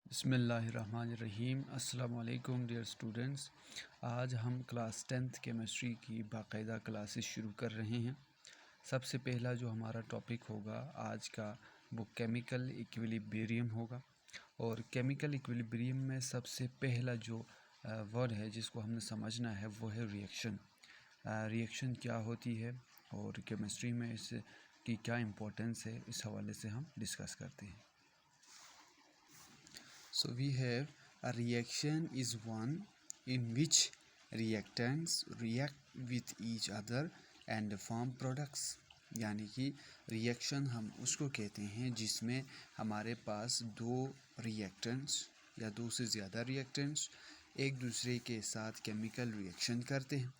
बिस्मिल्लाहिर्रहमानिर्रहीम। अस्सलाम वालेकुम डियर स्टूडेंट्स। आज हम क्लास 10th केमिस्ट्री की बाकायदा क्लासेस शुरू कर रहे हैं। सबसे पहला जो हमारा टॉपिक होगा आज का वो केमिकल इक्विलिब्रियम होगा। और केमिकल इक्विलिब्रियम में सबसे पहला जो वर्ड है जिसको हमने समझना है वो है रिएक्शन। रिएक्शन क्या होती है और केमिस्ट्री में इसकी क्या इम्पोर्टेंस है, इस हवाले से हम डिस्कस करते हैं। So we have a reaction is one in which reactants react with each other and form products। यानी कि रिएक्शन हम उसको कहते हैं जिसमें हमारे पास दो रिएक्टेंट्स या दो से ज़्यादा रिएक्टेंट्स एक दूसरे के साथ केमिकल रिएक्शन करते हैं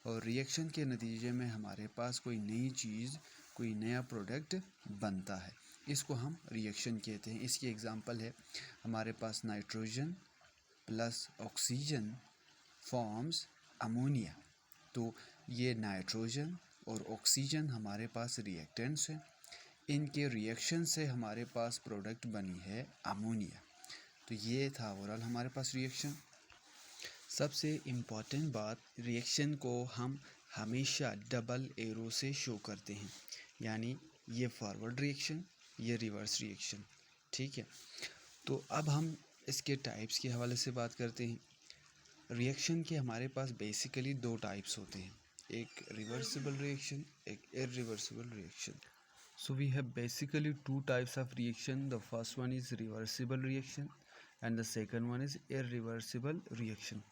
और रिएक्शन के नतीजे में हमारे पास कोई नई चीज़, कोई नया प्रोडक्ट बनता है। इसको हम रिएक्शन कहते हैं। इसकी एग्जांपल है हमारे पास nitrogen plus oxygen forms ammonia. तो ये नाइट्रोजन और ऑक्सीजन हमारे पास रिएक्टेंट्स हैं। इनके रिएक्शन से हमारे पास प्रोडक्ट बनी है अमोनिया। तो ये था ओवरऑल हमारे पास रिएक्शन। सबसे इम्पॉर्टेंट बात, रिएक्शन को हम हमेशा डबल एरो से शो करते हैं, यानी ये फॉरवर्ड रिएक्शन, ये रिवर्स रिएक्शन। ठीक है, तो अब हम इसके टाइप्स के हवाले से बात करते हैं। रिएक्शन के हमारे पास बेसिकली दो टाइप्स होते हैं, एक रिवर्सिबल रिएक्शन, एक irreversible reaction. So we have basically two types of reaction. The first one is reversible reaction and the second one is irreversible reaction.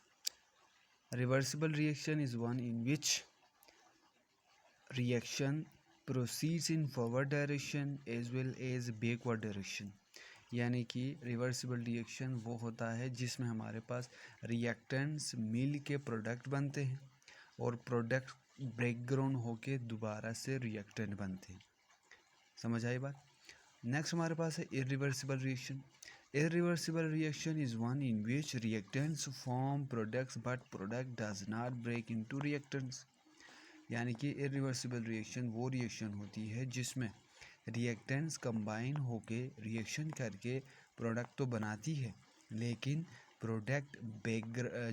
Reversible reaction is one in which reaction proceeds in forward direction as well as backward direction। यानी कि reversible reaction वो होता है जिसमें हमारे पास reactants मिल के product बनते हैं और प्रोडक्ट ब्रेकग्राउंड होके दोबारा से रिएक्टेंट बनते हैं। समझ आई बात। नेक्स्ट हमारे पास है irreversible reaction. Irreversible reaction is one in which reactants form products but product does not break into reactants. यानी कि इरिवर्सिबल रिएक्शन वो रिएक्शन होती है जिसमें रिएक्टेंट्स कंबाइन होके रिएक्शन करके प्रोडक्ट तो बनाती है लेकिन प्रोडक्ट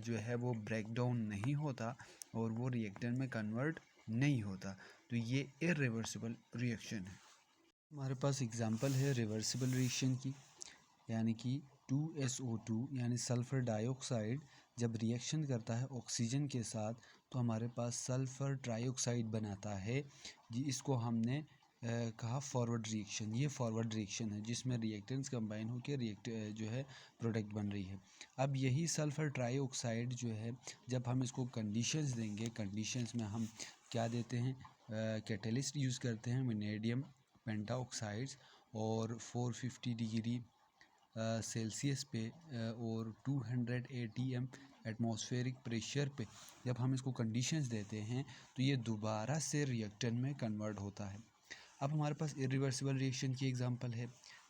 जो है वो ब्रेक डाउन नहीं होता और वो रिएक्टेंट में कन्वर्ट नहीं होता। तो ये इरिवर्सिबल रिएक्शन है। हमारे पास एग्जांपल है रिवर्सिबल रिएक्शन की, यानी कि 2SO2 यानी सल्फ़र डाइऑक्साइड जब रिएक्शन करता है ऑक्सीजन के साथ तो हमारे पास सल्फ़र ट्राइऑक्साइड बनाता है। जी, इसको हमने कहा फॉरवर्ड रिएक्शन। ये फॉरवर्ड रिएक्शन है जिसमें रिएक्टेंट्स कंबाइन होकर जो है प्रोडक्ट बन रही है। अब यही सल्फ़र ट्राइऑक्साइड जो है जब हम इसको कंडीशंस देंगे, कंडीशंस में हम क्या देते हैं, कैटलिस्ट यूज़ करते हैं वैनेडियम पेंटाऑक्साइड्स और 450 डिग्री सेल्सियस पे और 200 ATM एटमॉस्फेरिक प्रेशर पे जब हम इसको कंडीशंस देते हैं तो ये दोबारा से रिएक्टेंट में कन्वर्ट होता है। अब हमारे पास इरिवर्सिबल रिएक्शन की एग्जांपल है,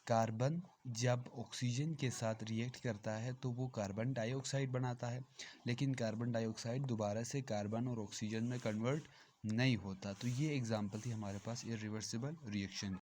कार्बन जब ऑक्सीजन के साथ रिएक्ट करता है तो वो कार्बन डाइऑक्साइड बनाता है, लेकिन कार्बन डाइऑक्साइड दोबारा से कार्बन और ऑक्सीजन में कन्वर्ट नहीं होता। तो ये एग्जांपल थी हमारे पास इरिवर्सिबल रिएक्शन।